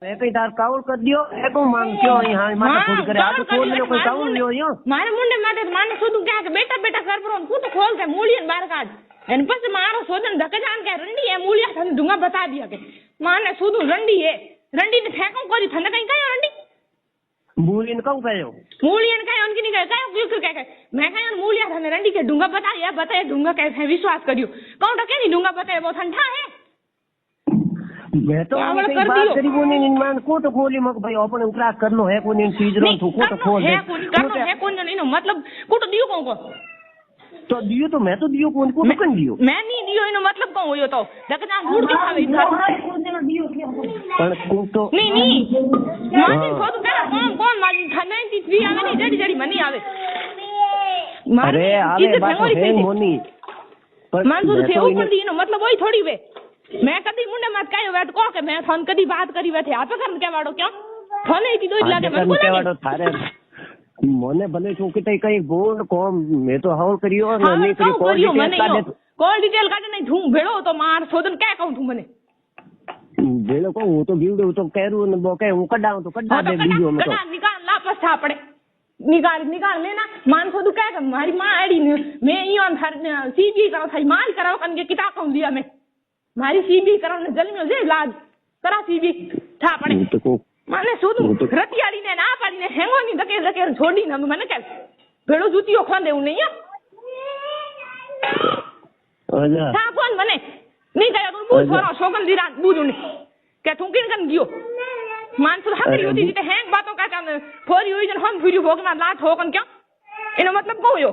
कई तार कावड़ कर दियो एको मांग क्यों यहाँ माता थोड़ी करे आ तो खोल ले कोई कावड़ लियो यो मारे मुंडे माटे माने सोदू क्या के बेटा बेटा कर पर तू तो खोल के मूलियन बार काट एन पस मारो सोदन धक जान के रंडी है मूलिया थन ढूंगा बता दिया के माने सोदू रंडी ने फेंको करी थने कहीं कायो रंडी मूलियन कहू कयो मूलियन कायो उनकी नहीं कायो क्यों कह मैं कायो मूलिया थने रंडी के ढूंगा बताए ढूंगा कैसे विश्वास करियो कहू तो के नहीं ढूंगा बताए वो ठंडा है मैं तो बात करी वो नहीं मान को तो खोली मक भाई अपन उकरा करनो है कोनी चीज रो तो को तो खोल है करनो है कोन नहीं मतलब को तो दियो को तो दियो तो मैं तो दियो कोन को तो कन दियो मैं नहीं दियो इनो मतलब को होयो तो दकना गुड़ के खावे पण को तो नहीं माने तो करा कौन मानी खाने की फ्री आवे नहीं जड़ी जड़ी मनी आवे अरे आवे बात है मोनी पर मान तो थे ऊपर दी नो मतलब वही थोड़ी वे मैं कदी मुंडे मत कायो वेट को के मैं फोन कदी बात करी वे थे आप करन के वाडो क्यों फोन एती दो लागे मन को वाडो थारे मोने भले छू के कई बोल को मैं तो हाउ करियो नहीं करियो कॉल डिटेल काढे कॉल डिटेल काढे नहीं धूम भेड़ो तो मार सोदन क्या कहूं तू मने भेड़ो को हूं तो बीवडो तो कहरू न बो के हूं कढाऊं तो कढा दे बीजो में तो निकाल लापस था पड़े निकाल लेना मान सोदू क्या के मारी मां आड़ी मैं इयो थार सीबी करो थाई माल कराओ कन के किताब कहूं दिया मैं मारी सीबी करने जलमियो जे लाज करा सीबी था पड़े माने सोदू रतियाड़ी ने ना पाड़ी ने हेंगो नी धके छोड़ी न मने के भेड़ो जूतियो खोंदे उ नहीं आजा था कोन मने नहीं कया तो बू छोरो सोगन दीरा बूजुनी के ठुकिन कन गियो मान सु हकरी होती जीते हैंग बातों का चांद फोरी हुई जन हम फिरी भोगना लात होकन क्या इनो मतलब को होयो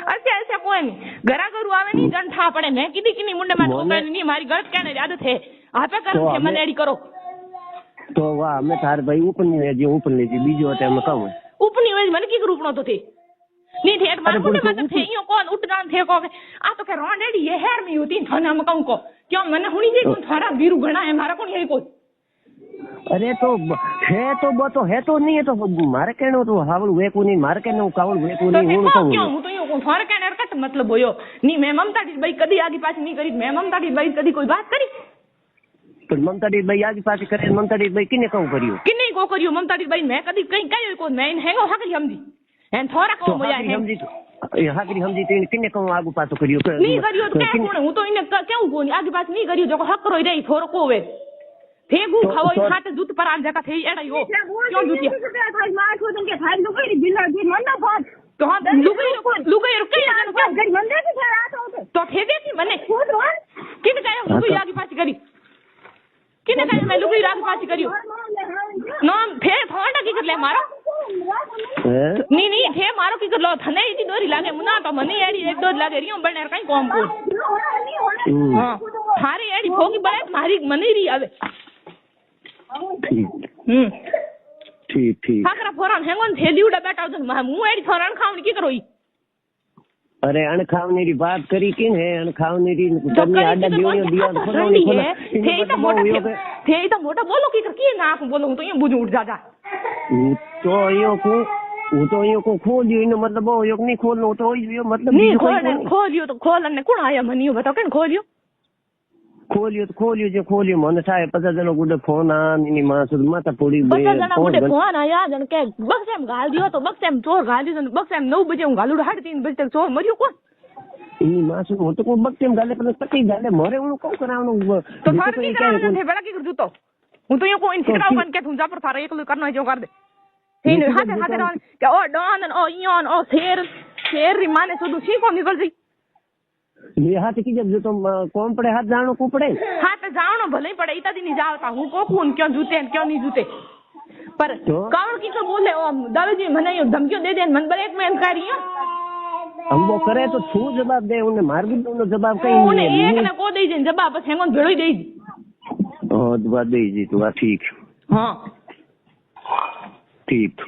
आजा ऐसे कोई नहीं घरा घरू आवे नहीं जन था पड़े मैं किनी मुंडे में ठोका नहीं मारी गलत कहने आदत है आपे कर थे मन एडी करो तो वाह मैं थार भाई ऊपनी है जी ऊपर ले जी बीजो होते मैं कहूं ऊपनी है मन की रूपनो तो थे नहीं थे मार मुंडे में थे यो कौन उठ जान थे को आ तो के रोंडेडी ये हेर में होती थाने हम कहूं को क्यों मन हुनी जे को थारा वीरू घणा है मारा कोन है कोई अरे तो है तो वो तो है तो नहीं है तो मारे कहनो तो हावल वे को नहीं मारे कहनो कावल वे को नहीं हूं कहूं क्यों हूं तो यो थारे कहने का मतलब होयो नहीं मैं ममता दी भाई कदी आगे पाछी नहीं करी मैं ममता दी भाई कदी कोई बात करी तो ममता दी भाई आगे पाछी करे ममता दी भाई किने कहूं करियो किने को करियो ममता दी भाई मैं कदी कहीं कयो को मैं हैंगो हकली हमजी एन थोड़ा को मोया है हकरी हमजी तीन किने कहूं आगु पाछो करियो नहीं करियो तो क्या कोन हूं तो इने क्यों को आगे पाछी नहीं करियो जो हक रोई रही थोरो को वे फेगू खाओ खाते जूत पर आन जका थे एड़ा यो क्यों जूतिया भाई मार को के भाई लुगई बिल्ला दी मन ना बात तो हां लुगई रुके गड़ी मंदे के छड़ा तो थे देखी मने किने कायो लुगई आगे पाछी करी किने कायो मैं लुगई आगे पाछी करियो ना फेर फोंडा की कर ले मारो नहीं थे मारो की कर लो थने इती डोरी लागे मुना तो मने एड़ी एक डोरी लागे रियो बने कहीं काम को हां थारी एड़ी भोगी बड़े मारी मने री आवे ठीक हाकरा फोरन हेंगोन थे दिउडा बेटा तो मु एड़ी फोरन खावनी की करोई अरे अनखावनी री बात करी किन है अनखावनी री तन्नी आडा दियो दिया खोलोनी खोला थे तो मोटा बोलो की ना आप बोलो तो ये बुझ उठ जा तो यो को खोल दियो इनो मतलब वो यो नहीं खोलनो तो यो मतलब नहीं खोलियो तो खोलने कोण आया मनियो बताओ केन खोलियो जो खोलियो मन थाए 50 जनो गुडे फोन आ नी मास माता पड़ी 50 जना गुडे फोन आया जन के बक्सेम गाल दियो तो बक्सेम चोर गाल दियो बक्सेम 9 बजे हूं गालुड 3:30 बजे तक चोर मरियो कोन नी मास हो तो को बक्सेम गाले पर पति गाले मोरे उन को करावनो तो थार की करावनो थे बेला की कर जूतो हूं तो यो को इन सिकराव बन के तुम जा पर थारा एकलो करनो है जो कर दे इन हाथे डॉन के ओ डॉन ओ इयोन ओ शेर री माने सुदु सी को निकल गई ये हाथ की जब तो कौन पड़े हाथ जानो को पड़े हाथ जानो भले ही पड़े इता दिन नहीं जाता हूं को खून क्यों जूते क्यों नहीं जूते पर कौन की तो बोले ओ दावे जी मने यो धमकियों दे दे मन ब्रेक में करियो हम वो करे तो छू जवाब दे उन्हें मार भी उन्हें जवाब कहीं उन्हें एक ना को दे जे जवाब बस हेंगोन भेड़ो ही दे ओ दुआ दे जी तो ठीक हां ठीक